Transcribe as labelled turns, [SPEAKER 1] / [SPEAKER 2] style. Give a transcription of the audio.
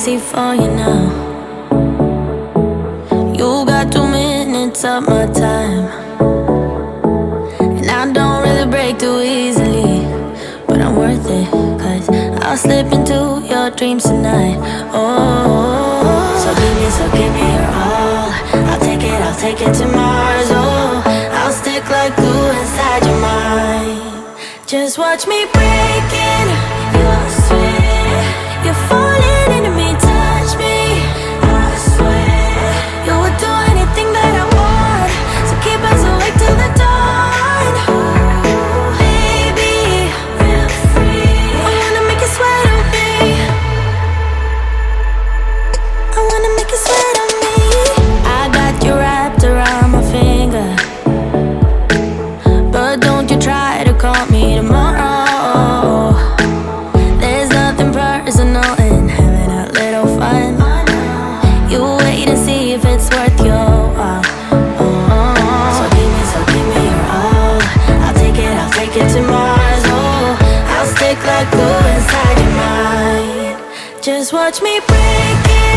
[SPEAKER 1] crazy for you now. You got 2 minutes of my time, and I don't really break too easily, but I'm worth it, 'cause I'll slip into your dreams tonight. Oh, so give me your all. I'll take it to Mars. Oh, I'll stick like glue inside your mind. Just watch me breaking your sweat. You're falling into me, touch me, I swear. You would do anything that I want, so keep us awake till the dawn. Baby, feel free. I wanna make you sweat on me. I wanna make you sweat on me. I got you wrapped around my finger, but don't you try to call me tomorrow. There's nothing personal in having a little fun. You wait and see if it's worth your while. So give me your all. I'll take it to Mars. Oh, I'll stick like glue inside your mind. Just watch me break it.